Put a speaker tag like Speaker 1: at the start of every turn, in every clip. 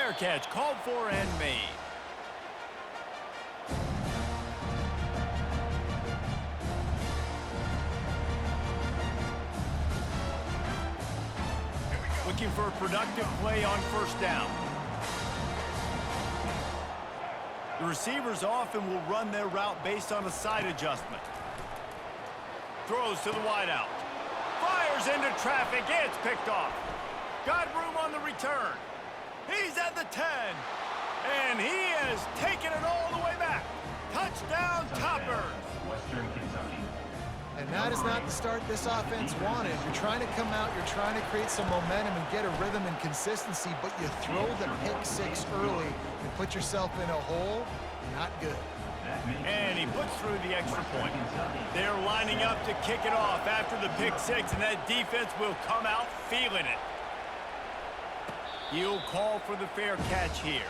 Speaker 1: Fair catch called for and made. Looking for a productive play on first down. The receivers often will run their route based on a side adjustment. Throws to the wideout. Fires into traffic. It's picked off. Got room on the return. He's at the 10. And he has taken it all the way back. Touchdown, Toppers.
Speaker 2: Western Kentucky.
Speaker 3: And that is not the start this offense wanted. You're trying to come out, you're trying to create some momentum and get a rhythm and consistency, but you throw the pick six early and put yourself in a hole. Not good.
Speaker 1: And he puts through the extra point. They're lining up to kick it off after the pick six, and that defense will come out feeling it. He'll call for the fair catch here.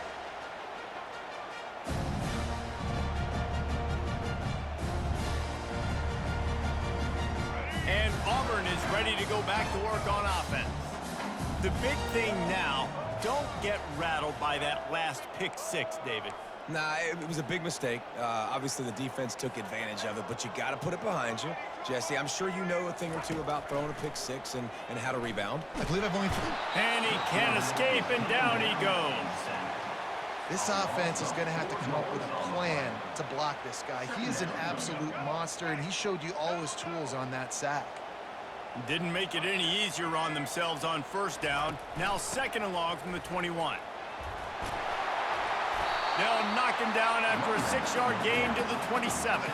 Speaker 1: And Auburn is ready to go back to work on offense. The big thing now, don't get rattled by that last pick six, David.
Speaker 4: Nah, it was a big mistake. Obviously, the defense took advantage of it, but you got to put it behind you. Jesse, I'm sure you know a thing or two about throwing a pick six and how to rebound.
Speaker 3: I believe I've only thrown.
Speaker 1: And he can't escape, and down he goes.
Speaker 3: This offense is going to have to come up with a plan to block this guy. He is an absolute monster, and he showed you all his tools on that sack.
Speaker 1: Didn't make it any easier on themselves on first down. Now second and long from the 21. They'll knock him down after a 6-yard gain to the 27.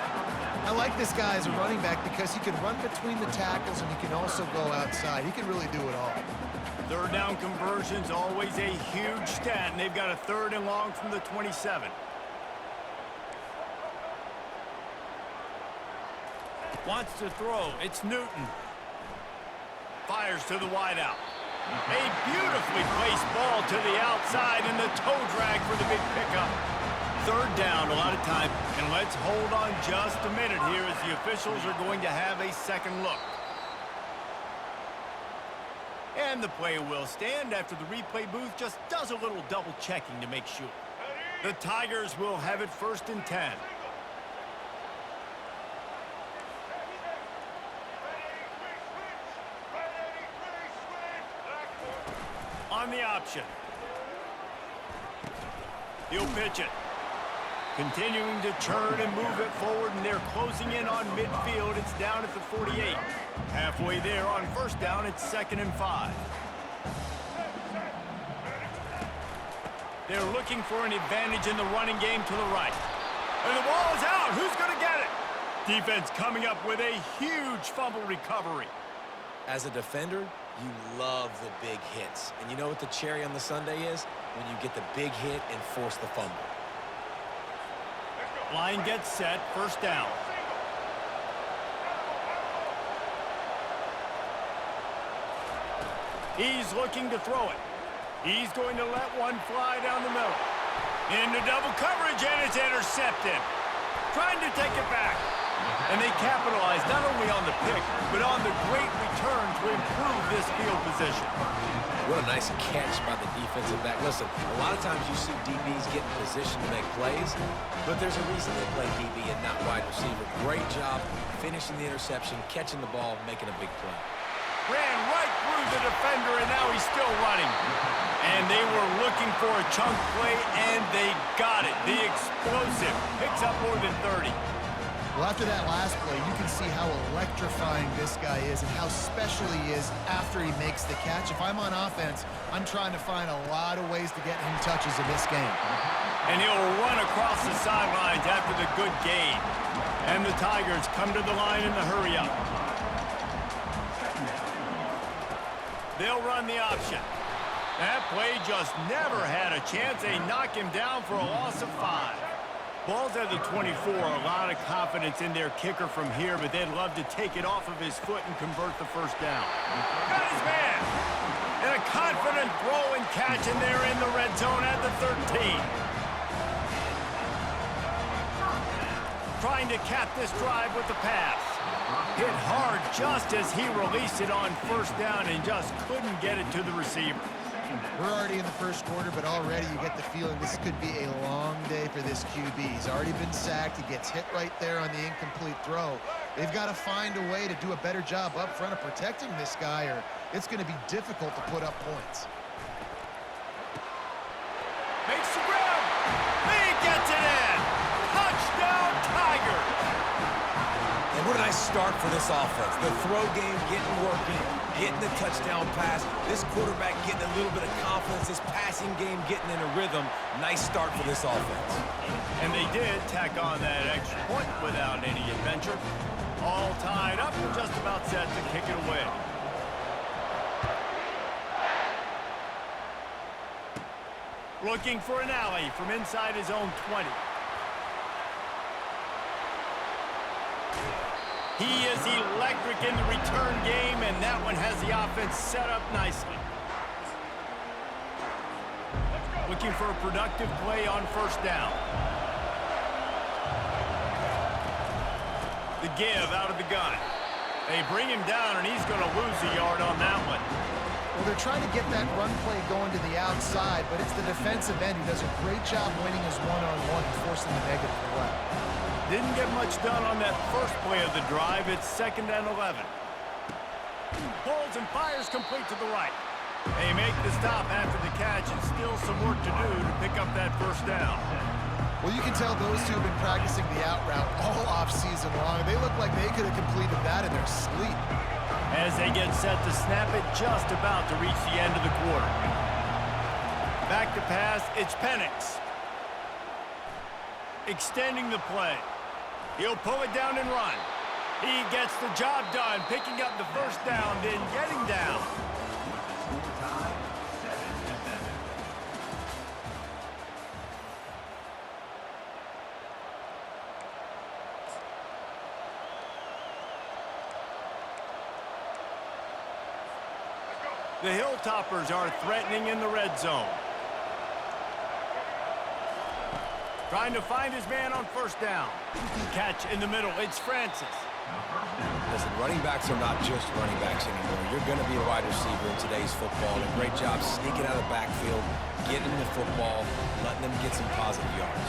Speaker 3: I like this guy as a running back because he can run between the tackles and he can also go outside. He can really do it all.
Speaker 1: Third down conversion's always a huge stat, and they've got a third and long from the 27. Wants to throw. It's Newton. Fires to the wideout. A beautifully placed ball to the outside, and the toe drag for the big pickup. Third down, a lot of time, and let's hold on just a minute here as the officials are going to have a second look. And the play will stand after the replay booth just does a little double checking to make sure. The Tigers will have it first and 10. On the option. He'll pitch it. Continuing to turn and move it forward, and they're closing in on midfield. It's down at the 48. Halfway there on first down, it's 2nd and 5. They're looking for an advantage in the running game to the right. And the ball is out. Who's going to get it? Defense coming up with a huge fumble recovery.
Speaker 4: As a defender, you love the big hits. And you know what the cherry on the sundae is? When you get the big hit and force the fumble.
Speaker 1: Line gets set, first down. He's looking to throw it. He's going to let one fly down the middle. Into double coverage, and it's intercepted. Trying to take it back. And they capitalize not only on the pick, but on the great return to improve this field position.
Speaker 4: What a nice catch by the defensive back. Listen, a lot of times you see DBs get in position to make plays, but there's a reason they play DB and not wide receiver. Great job finishing the interception, catching the ball, making a big play.
Speaker 1: Ran right through the defender, and now he's still running. And they were looking for a chunk play, and they got it. The explosive picks up more than 30.
Speaker 3: Well, after that last play, you can see how electrifying this guy is and how special he is after he makes the catch. If I'm on offense, I'm trying to find a lot of ways to get him touches in this game.
Speaker 1: And he'll run across the sidelines after the good gain. And the Tigers come to the line in the hurry-up. They'll run the option. That play just never had a chance. They knock him down for a loss of 5. Ball's at the 24. A lot of confidence in their kicker from here, but they'd love to take it off of his foot and convert the first down. Got his man. And a confident throw and catch, and they're in the red zone at the 13. Trying to cap this drive with the pass. Hit hard just as he released it on first down and just couldn't get it to the receiver.
Speaker 3: We're already in the first quarter, but already you get the feeling this could be a long day for this QB. He's already been sacked. He gets hit right there on the incomplete throw. They've got to find a way to do a better job up front of protecting this guy, or it's going to be difficult to put up points.
Speaker 1: Makes the grab. He gets it in. Touchdown, Tigers.
Speaker 4: And what a nice start for this offense. The throw game getting working, getting the touchdown pass. This quarterback getting a little bit of confidence. This passing game getting in a rhythm. Nice start for this offense.
Speaker 1: And they did tack on that extra point without any adventure. All tied up and just about set to kick it away. Looking for an alley from inside his own 20. He is electric in the return game, and that one has the offense set up nicely. Looking for a productive play on first down. The give out of the gun. They bring him down, and he's going to lose a yard on that one.
Speaker 3: Well, they're trying to get that run play going to the outside, but it's the defensive end who does a great job winning his one-on-one and forcing the negative play.
Speaker 1: Didn't get much done on that first play of the drive. It's 2nd and 11. Pulls and fires complete to the right. They make the stop after the catch, and still some work to do to pick up that first down.
Speaker 3: Well, you can tell those two have been practicing the out route all off-season long. They look like they could have completed that in their sleep.
Speaker 1: As they get set to snap it, just about to reach the end of the quarter. Back to pass, it's Penix. Extending the play. He'll pull it down and run. He gets the job done, picking up the first down, then getting down. The Hilltoppers are threatening in the red zone. Trying to find his man on first down. Catch in the middle. It's Francis.
Speaker 4: Listen, running backs are not just running backs anymore. You're going to be a wide receiver in today's football. And a great job sneaking out of the backfield, getting the football, letting them get some positive yards.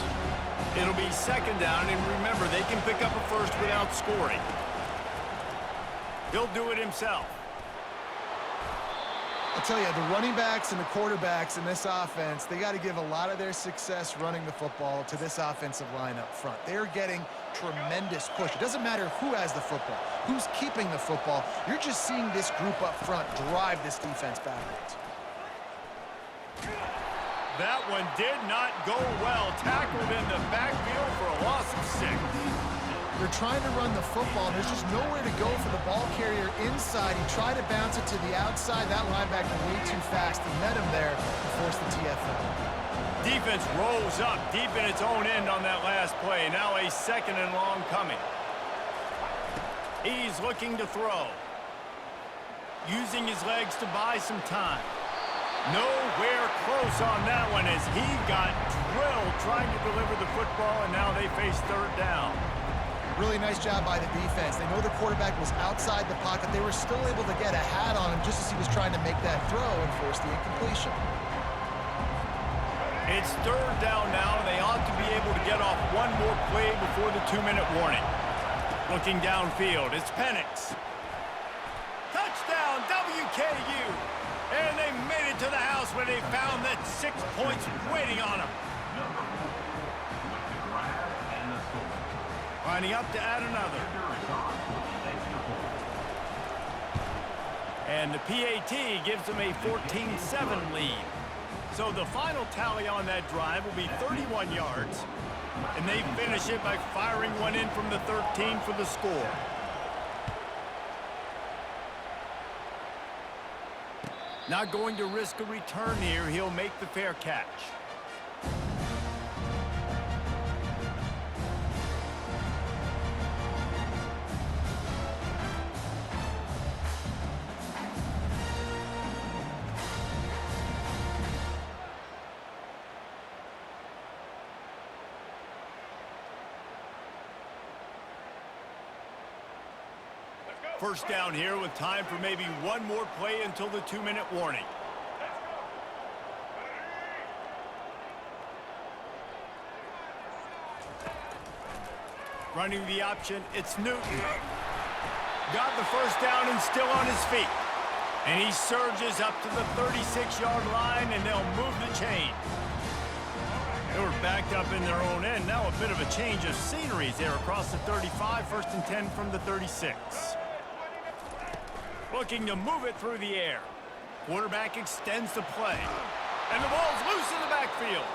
Speaker 1: It'll be 2nd down, and remember, they can pick up a first without scoring. He'll do it himself.
Speaker 3: I'll tell you, the running backs and the quarterbacks in this offense, they got to give a lot of their success running the football to this offensive line up front. They're getting tremendous push. It doesn't matter who has the football, who's keeping the football. You're just seeing this group up front drive this defense backwards.
Speaker 1: That one did not go well. Tackled in the backfield for a loss of 6.
Speaker 3: They're trying to run the football, and there's just nowhere to go for the ball carrier inside. He tried to bounce it to the outside. That linebacker way too fast. He met him there and forced the TFL.
Speaker 1: Defense rolls up deep in its own end on that last play. Now a 2nd and long coming. He's looking to throw. Using his legs to buy some time. Nowhere close on that one as he got drilled trying to deliver the football, and now they face 3rd down.
Speaker 3: Really nice job by the defense. They know the quarterback was outside the pocket. They were still able to get a hat on him just as he was trying to make that throw and force the incompletion.
Speaker 1: It's 3rd down now, and they ought to be able to get off one more play before the 2-minute warning. Looking downfield, it's Penix. Touchdown, WKU! And they made it to the house where they found that 6 points waiting on them. Lining up to add another. And the PAT gives them a 14-7 lead. So the final tally on that drive will be 31 yards. And they finish it by firing one in from the 13 for the score. Not going to risk a return here. He'll make the fair catch. First down here with time for maybe one more play until the 2-minute warning. Running the option, it's Newton. Got the first down and still on his feet. And he surges up to the 36-yard line, and they'll move the chain. They were backed up in their own end. Now a bit of a change of sceneries there across the 35. 1st and 10 from the 36. Looking to move it through the air. Quarterback extends the play. And the ball's loose in the backfield.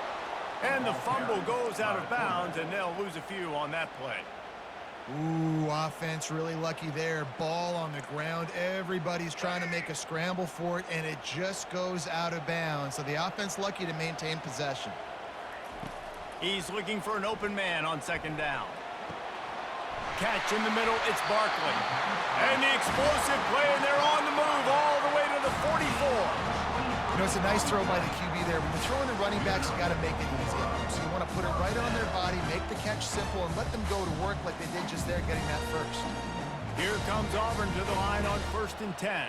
Speaker 1: And the fumble goes out of bounds, and they'll lose a few on that play.
Speaker 3: Ooh, offense really lucky there. Ball on the ground. Everybody's trying to make a scramble for it, and it just goes out of bounds. So the offense lucky to maintain possession.
Speaker 1: He's looking for an open man on 2nd down. Catch in the middle, it's Barkley. And the explosive play, and they're on the move all the way to the 44.
Speaker 3: You know, it's a nice throw by the QB there. When you're throwing the running backs, you got to make it easy. So you want to put it right on their body, make the catch simple, and let them go to work like they did just there, getting that first.
Speaker 1: Here comes Auburn to the line on 1st and 10.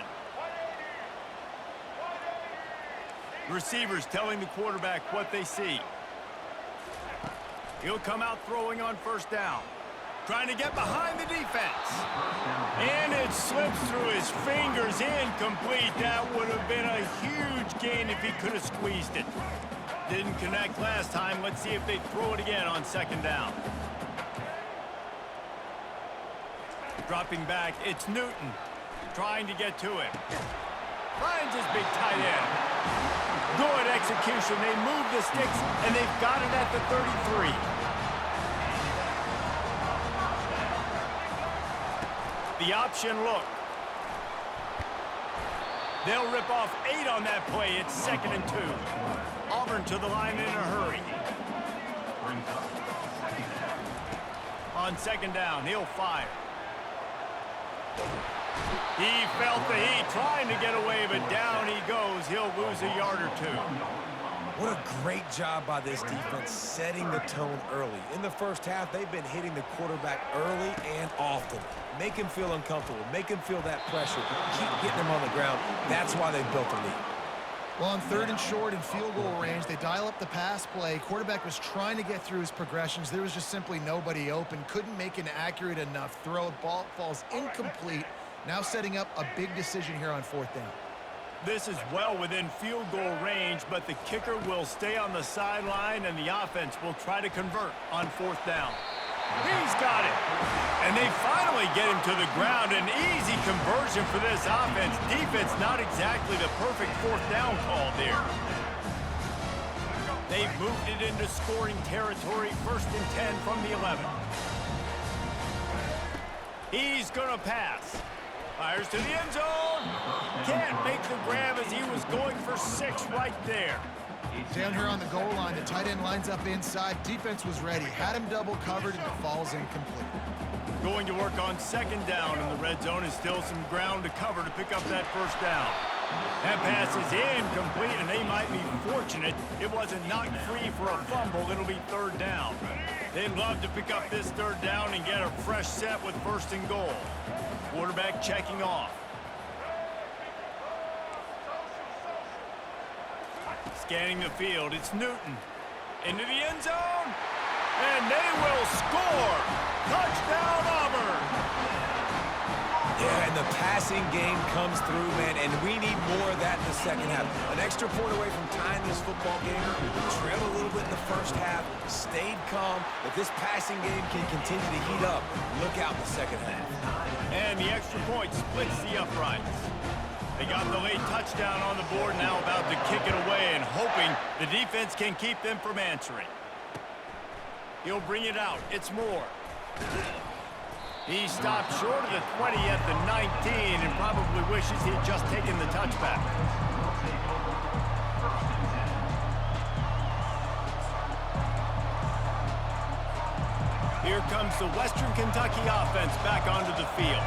Speaker 1: Receivers telling the quarterback what they see. He'll come out throwing on 1st down. Trying to get behind the defense. And it slips through his fingers, incomplete. That would have been a huge gain if he could have squeezed it. Didn't connect last time. Let's see if they throw it again on 2nd down. Dropping back, it's Newton. Trying to get to him. Finds his big tight end. Good execution. They move the sticks, and they've got it at the 33. The option look. They'll rip off 8 on that play. It's 2nd and 2. Auburn to the line in a hurry. On 2nd down, he'll fire. He felt the heat, trying to get away, but down he goes. He'll lose a yard or 2.
Speaker 4: What a great job by this defense setting the tone early. In the first half, they've been hitting the quarterback early and often. Make him feel uncomfortable. Make him feel that pressure. Keep getting him on the ground. That's why they've built a lead.
Speaker 3: Well, on 3rd and short and field goal range, they dial up the pass play. Quarterback was trying to get through his progressions. There was just simply nobody open. Couldn't make an accurate enough throw. Ball falls incomplete. Now setting up a big decision here on 4th down.
Speaker 1: This is well within field goal range, but the kicker will stay on the sideline, and the offense will try to convert on 4th down. He's got it. And they finally get him to the ground. An easy conversion for this offense. Defense not exactly the perfect 4th down call there. They've moved it into scoring territory. 1st and 10 from the 11. He's going to pass. Fires to the end zone. Can't make the grab as he was going for 6 right there.
Speaker 3: Down here on the goal line, the tight end lines up inside. Defense was ready. Had him double covered, and it falls incomplete.
Speaker 1: Going to work on 2nd down in the red zone. Is still some ground to cover to pick up that 1st down. That pass is incomplete, and they might be fortunate it wasn't knocked free for a fumble. It'll be 3rd down. They'd love to pick up this 3rd down and get a fresh set with 1st and goal. Quarterback checking off. Scanning the field, it's Newton. Into the end zone, and they will score! Touchdown, Auburn!
Speaker 4: Yeah, and the passing game comes through, man, and we need more of that in the 2nd half. An extra point away from tying this football game. Trailed a little bit in the 1st half, stayed calm. If this passing game can continue to heat up, look out in the 2nd half.
Speaker 1: And the extra point splits the uprights. They got the late touchdown on the board, now about to kick it away and hoping the defense can keep them from answering. He'll bring it out. It's Moore. He stopped short of the 20 at the 19 and probably wishes he had just taken the touchback. Here comes the Western Kentucky offense back onto the field.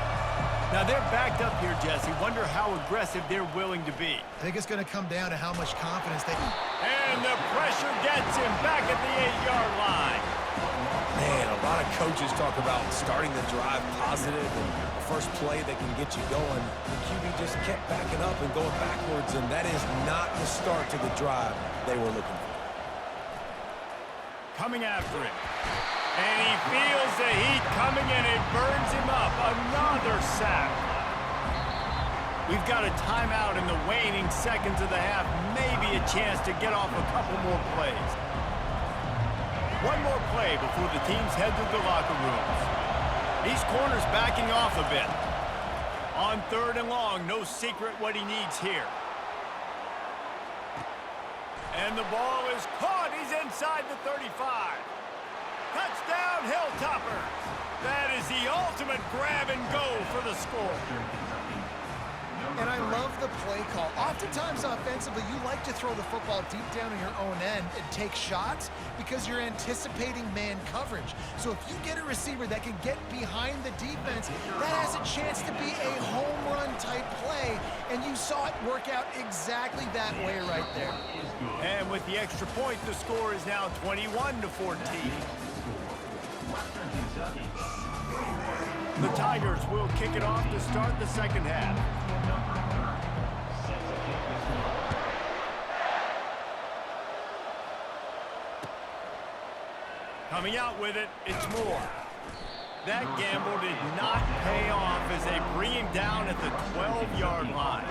Speaker 1: Now they're backed up here, Jesse. Wonder how aggressive they're willing to be.
Speaker 3: I think it's going to come down to how much confidence they...
Speaker 1: And the pressure gets him back at the 8-yard line.
Speaker 4: Man, a lot of coaches talk about starting the drive positive and the first play that can get you going. The QB just kept backing up and going backwards, and that is not the start to the drive they were looking for.
Speaker 1: Coming after him. And he feels the heat coming and it burns him up. Another sack. We've got a timeout in the waning seconds of the half. Maybe a chance to get off a couple more plays. One more play before the teams head to the locker rooms. These corners backing off a bit. On 3rd and long, no secret what he needs here. And the ball is caught. He's inside the 35. Touchdown, Hilltoppers. That is the ultimate grab and go for the score.
Speaker 3: And I love the play call. Oftentimes offensively, you like to throw the football deep down in your own end and take shots because you're anticipating man coverage. So if you get a receiver that can get behind the defense, that has a chance to be a home run type play. And you saw it work out exactly that way right there.
Speaker 1: And with the extra point, the score is now 21-14. The Tigers will kick it off to start the second half. Coming out with it, it's Moore. That gamble did not pay off as they bring him down at the 12-yard line.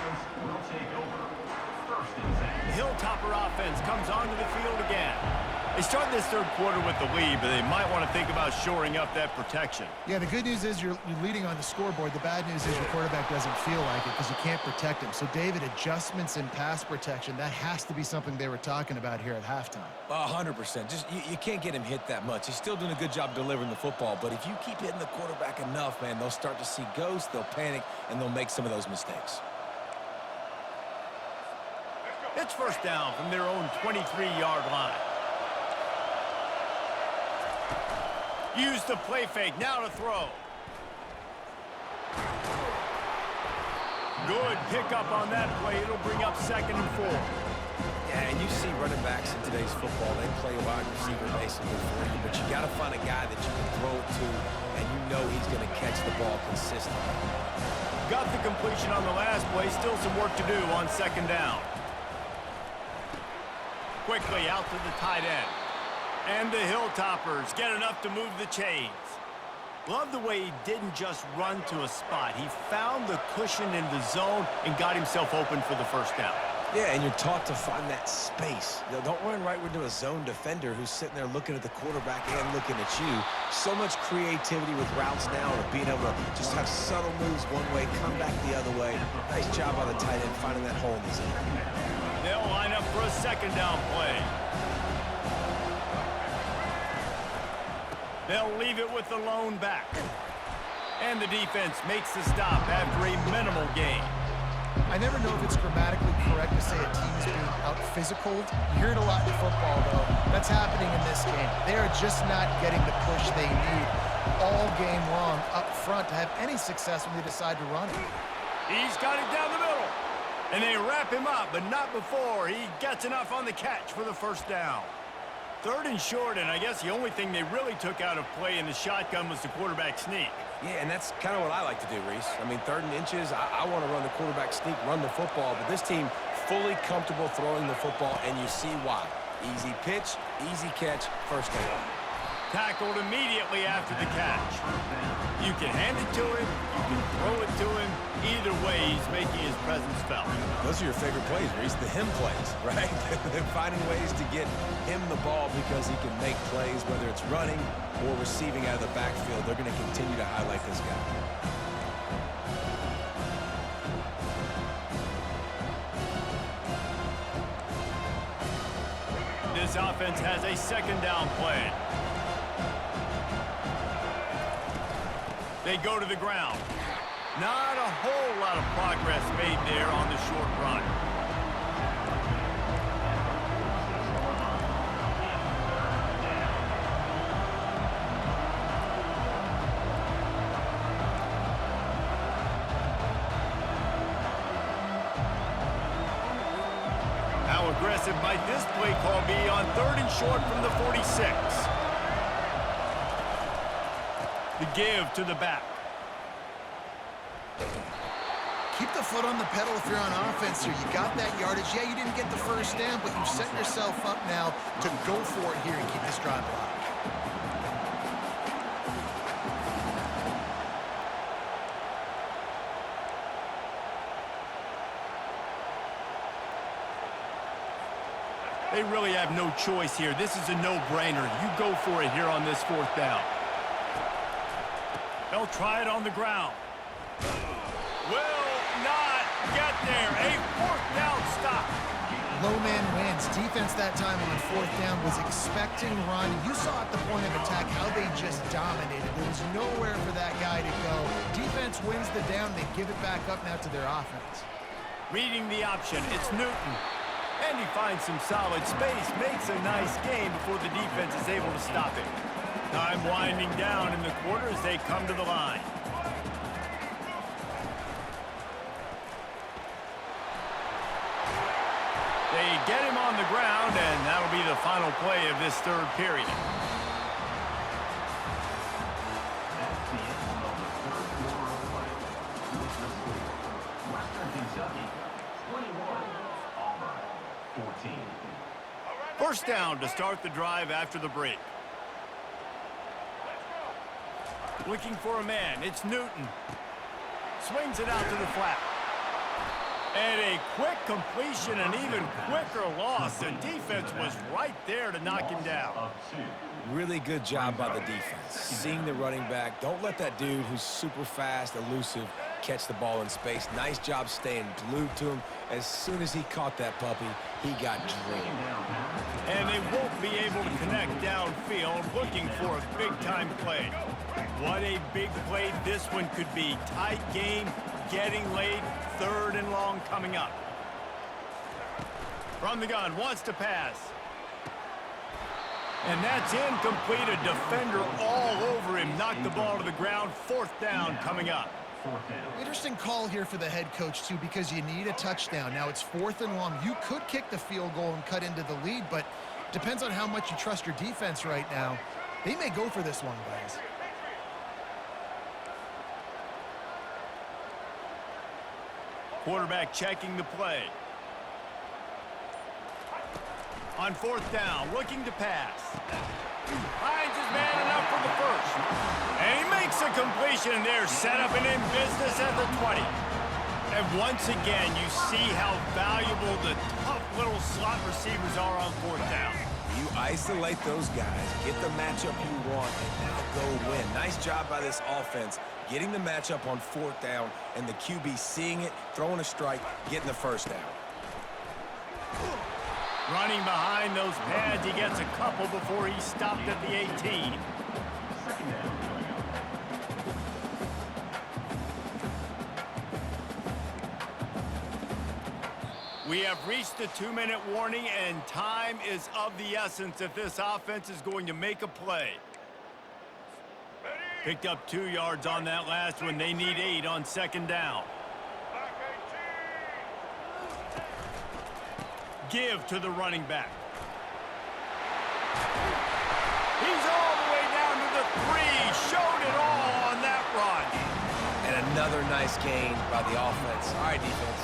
Speaker 1: The Hilltopper offense comes onto the field again. They start this third quarter with the lead, but they might want to think about shoring up that protection.
Speaker 3: Yeah, the good news is you're leading on the scoreboard. The bad news is your quarterback doesn't feel like it because you can't protect him. So, David, adjustments in pass protection, that has to be something they were talking about here at halftime.
Speaker 4: 100%. Just you can't get him hit that much. He's still doing a good job delivering the football, but if you keep hitting the quarterback enough, man, they'll start to see ghosts, they'll panic, and they'll make some of those mistakes.
Speaker 1: It's first down from their own 23-yard line. Use the play fake, now to throw. Good pickup on that play. It'll bring up 2nd and 4.
Speaker 4: Yeah, and you see running backs in today's football, they play wide receiver basically for you, but you got to find a guy that you can throw it to, and you know he's going to catch the ball consistently.
Speaker 1: Got the completion on the last play. Still some work to do on 2nd down. Quickly out to the tight end. And the Hilltoppers get enough to move the chains. Love the way he didn't just run to a spot. He found the cushion in the zone and got himself open for the first down.
Speaker 4: Yeah, and you're taught to find that space. Don't run right into a zone defender who's sitting there looking at the quarterback and looking at you. So much creativity with routes now of being able to just have subtle moves one way, come back the other way. Nice job by the tight end finding that hole in the zone.
Speaker 1: They'll line up for a 2nd down play. They'll leave it with the lone back. And the defense makes the stop after a minimal gain.
Speaker 3: I never know if it's grammatically correct to say a team's being out-physicaled. You hear it a lot in football, though. That's happening in this game. They are just not getting the push they need all game long up front to have any success when they decide to run it.
Speaker 1: He's got it down the middle. And they wrap him up, but not before he gets enough on the catch for the first down. 3rd and short, and I guess the only thing they really took out of play in the shotgun was the quarterback sneak.
Speaker 4: Yeah, and that's kind of what I like to do, Reese. I mean, 3rd and inches, I want to run the quarterback sneak, run the football, but this team fully comfortable throwing the football, and you see why. Easy pitch, easy catch, first down.
Speaker 1: Tackled immediately after the catch. You can hand it to him, you can throw it to him. Either way, he's making his presence felt.
Speaker 4: Those are your favorite plays, Reese, the him plays, right? They're finding ways to get him the ball because he can make plays, whether it's running or receiving out of the backfield. They're going to continue to highlight this guy.
Speaker 1: This offense has a 2nd down play. They go to the ground. Not a whole lot of progress made there on the short run. How aggressive might this play call be on 3rd and short from the 46? The give to the back.
Speaker 3: Keep the foot on the pedal if you're on offense here. You got that yardage. Yeah, you didn't get the first down, but you've set yourself up now to go for it here and keep this drive alive.
Speaker 1: They really have no choice here. This is a no-brainer. You go for it here on this fourth down. They'll try it on the ground. Will not get there. A fourth down stop.
Speaker 3: Low man wins. Defense that time on fourth down was expecting run. You saw at the point of attack how they just dominated. There was nowhere for that guy to go. Defense wins the down. They give it back up now to their offense.
Speaker 1: Reading the option, it's Newton. And he finds some solid space, makes a nice gain before the defense is able to stop it. Time winding down in the quarter as they come to the line. They get him on the ground, and that'll be the final play of this third period. First down to start the drive after the break. Looking for a man, it's Newton. Swings it out to the flat. And a quick completion, an even quicker loss. The defense was right there to knock him down.
Speaker 4: Really good job by the defense. Seeing the running back. Don't let that dude who's super fast, elusive, catch the ball in space. Nice job staying glued to him. As soon as he caught that puppy, he got dreamed.
Speaker 1: And they won't be able to connect downfield, looking for a big-time play. What a big play this one could be. Tight game, getting late, third and long coming up. From the gun, wants to pass. And that's incomplete. A defender all over him. Knocked the ball to the ground. Fourth down coming up.
Speaker 3: Interesting call here for the head coach, too, because you need a touchdown. Now it's fourth and long. You could kick the field goal and cut into the lead, but depends on how much you trust your defense right now. They may go for this one, guys.
Speaker 1: Quarterback checking the play. On fourth down, looking to pass. Finds his man enough for the first. And he makes a completion there, set up and in business at the 20. And once again, you see how valuable the tough little slot receivers are on fourth down.
Speaker 4: You isolate those guys, get the matchup you want, and now go win. Nice job by this offense, getting the matchup on fourth down, and the QB seeing it, throwing a strike, getting the first down.
Speaker 1: Running behind those pads, he gets a couple before he stopped at the 18. We have reached the 2-minute warning, and time is of the essence if this offense is going to make a play. Picked up 2 yards on that last one. They need 8 on second down. Give to the running back. He's all the way down to the 3. Showed it all on that run.
Speaker 4: And another nice gain by the offense. All right, defense.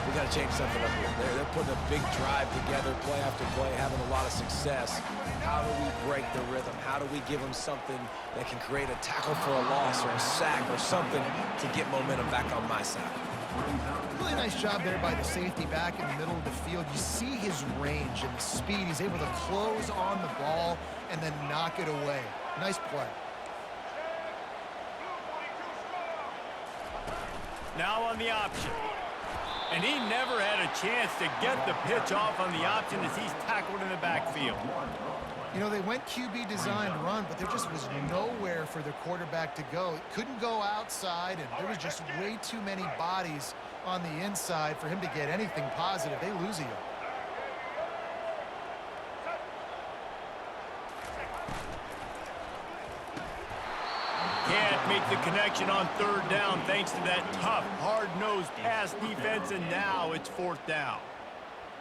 Speaker 4: We got to change something up here. They're putting a big drive together, play after play, having a lot of success. How do we break the rhythm? How do we give them something that can create a tackle for a loss or a sack or something to get momentum back on my side?
Speaker 3: Really nice job there by the safety back in the middle of the field. You see his range and the speed. He's able to close on the ball and then knock it away. Nice play.
Speaker 1: Now on the option. And he never had a chance to get the pitch off on the option as he's tackled in the backfield.
Speaker 3: You know, they went QB designed run, but there just was nowhere for the quarterback to go. It couldn't go outside, and there was just way too many bodies on the inside for him to get anything positive. They lose you.
Speaker 1: Can't make the connection on third down thanks to that tough, hard-nosed pass defense, and now it's fourth down.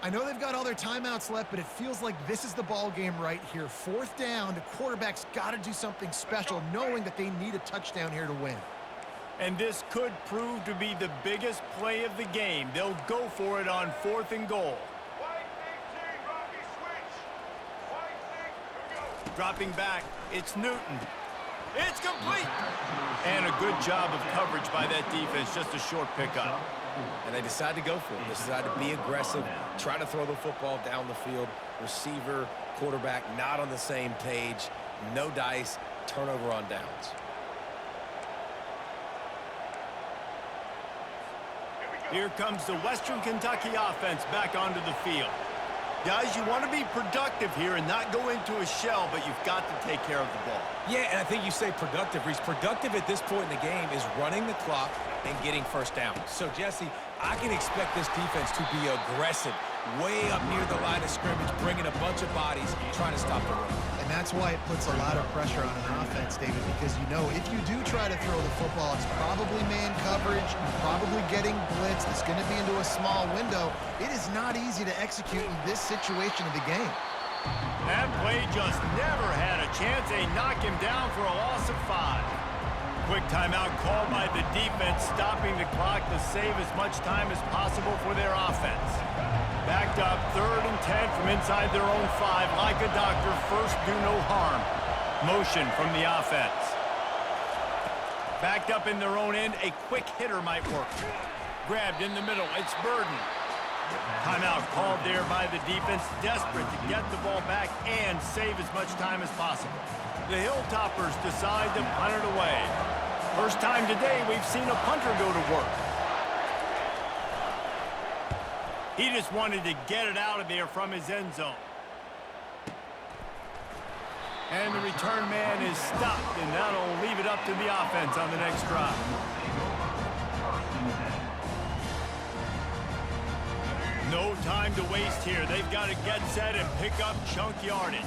Speaker 3: I know they've got all their timeouts left, but it feels like this is the ball game right here. Fourth down, the quarterback's got to do something special, knowing that they need a touchdown here to win.
Speaker 1: And this could prove to be the biggest play of the game. They'll go for it on fourth and goal. Dropping back, it's Newton. It's complete. And a good job of coverage by that defense, just a short pickup.
Speaker 4: And they decide to go for it. They decide to be aggressive, try to throw the football down the field. Receiver, quarterback, not on the same page. No dice, turnover on downs.
Speaker 1: Here comes the Western Kentucky offense back onto the field. Guys, you want to be productive here and not go into a shell, but you've got to take care of the ball.
Speaker 4: Yeah, and I think you say productive, Reese. Productive at this point in the game is running the clock and getting first down. So, Jesse, I can expect this defense to be aggressive, way up near the line of scrimmage, bringing a bunch of bodies, trying to stop the run.
Speaker 3: And that's why it puts a lot of pressure on an offense, David, because you know if you do try to throw the football, it's probably man coverage, probably getting blitzed, it's going to be into a small window. It is not easy to execute in this situation of the game.
Speaker 1: That play just never had a chance. They knock him down for a loss of 5. Quick timeout called by the defense, stopping the clock to save as much time as possible for their offense. Backed up, 3rd and 10 from inside their own 5. Like a doctor, first do no harm. Motion from the offense. Backed up in their own end, a quick hitter might work. Grabbed in the middle, it's Burden. Timeout called there by the defense, desperate to get the ball back and save as much time as possible. The Hilltoppers decide to punt it away. First time today we've seen a punter go to work. He just wanted to get it out of there from his end zone. And the return man is stopped, and that'll leave it up to the offense on the next drive. No time to waste here. They've got to get set and pick up chunk yardage.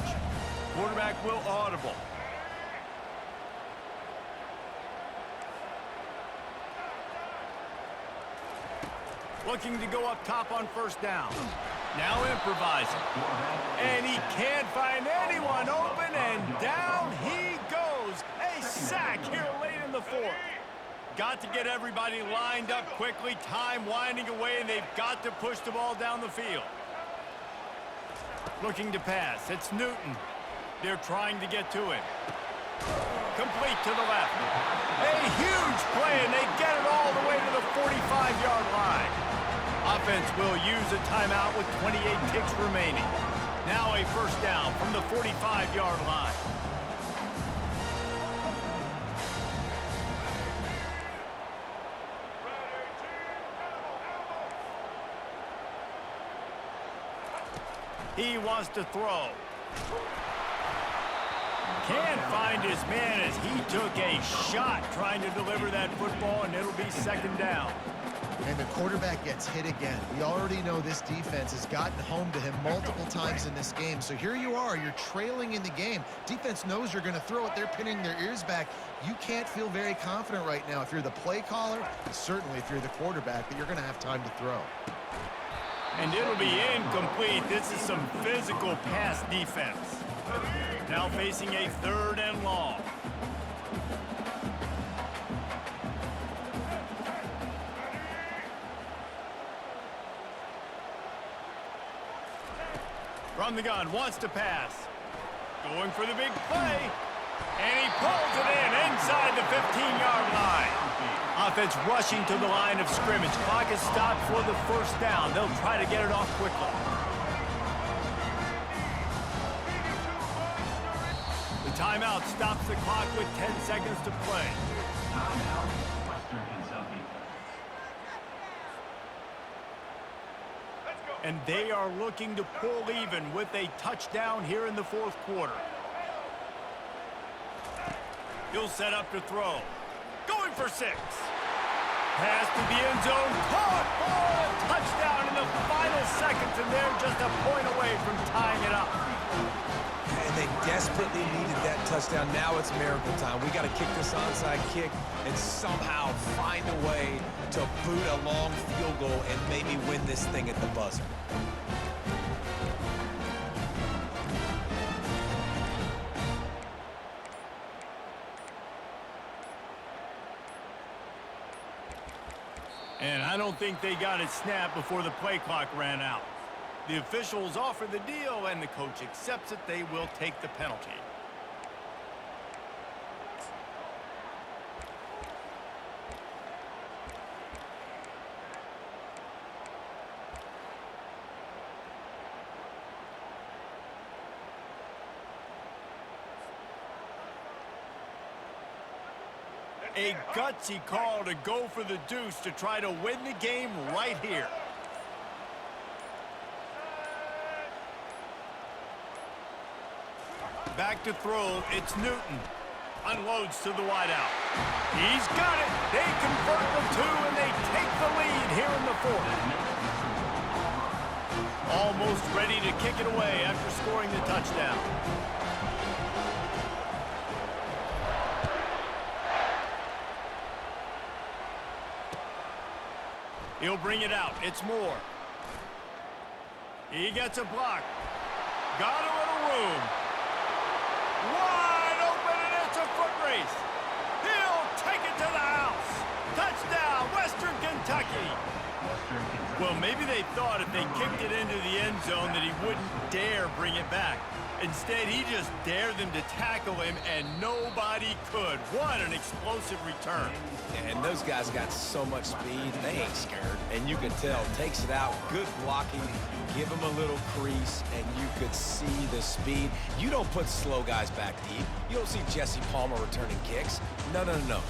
Speaker 1: Quarterback will audible. Looking to go up top on first down. Now improvising. And he can't find anyone open, and down he goes. A sack here late in the 4th. Got to get everybody lined up quickly. Time winding away, and they've got to push the ball down the field. Looking to pass. It's Newton. They're trying to get to him. Complete to the left. A huge play, and they get it all the way to the 45-yard line. Offense will use a timeout with 28 ticks remaining. Now a first down from the 45-yard line. He wants to throw. Can't find his man as he took a shot trying to deliver that football, and it'll be 2nd down.
Speaker 3: And the quarterback gets hit again. We already know this defense has gotten home to him multiple times in this game. So here you are, you're trailing in the game. Defense knows you're going to throw it. They're pinning their ears back. You can't feel very confident right now if you're the play caller, and certainly if you're the quarterback, that you're going to have time to throw.
Speaker 1: And it'll be incomplete. This is some physical pass defense. Now facing a 3rd and long. From the gun, wants to pass. Going for the big play. And he pulls it in inside the 15-yard line. Offense rushing to the line of scrimmage. Clock is stopped for the first down. They'll try to get it off quickly. The timeout stops the clock with 10 seconds to play. And they are looking to pull even with a touchdown here in the 4th quarter. He'll set up to throw. Going for 6. Pass to the end zone. Caught for a touchdown in the final seconds, and they're just a point away from tying it up.
Speaker 4: And they desperately needed that touchdown. Now it's miracle time. We got to kick this onside kick and somehow find a way to boot a long field goal and maybe win this thing at the buzzer.
Speaker 1: And I don't think they got it snapped before the play clock ran out. The officials offer the deal, and the coach accepts it. They will take the penalty. A gutsy call to go for the deuce to try to win the game right here. Back to throw, it's Newton. Unloads to the wideout. He's got it. They convert the two, and they take the lead here in the fourth. Almost ready to kick it away after scoring the touchdown. He'll bring it out. It's Moore. He gets a block. Got a little room. Wide open, and it's a foot race. He'll take it to the house. Touchdown, Western Kentucky. Well, maybe they thought if they kicked it into the end zone that he wouldn't dare bring it back. Instead, he just dared them to tackle him, and nobody could. What an explosive return.
Speaker 4: And those guys got so much speed, they ain't scared. And you could tell, takes it out, good blocking, give him a little crease, and you could see the speed. You don't put slow guys back deep. You don't see Jesse Palmer returning kicks. No, no, no, no.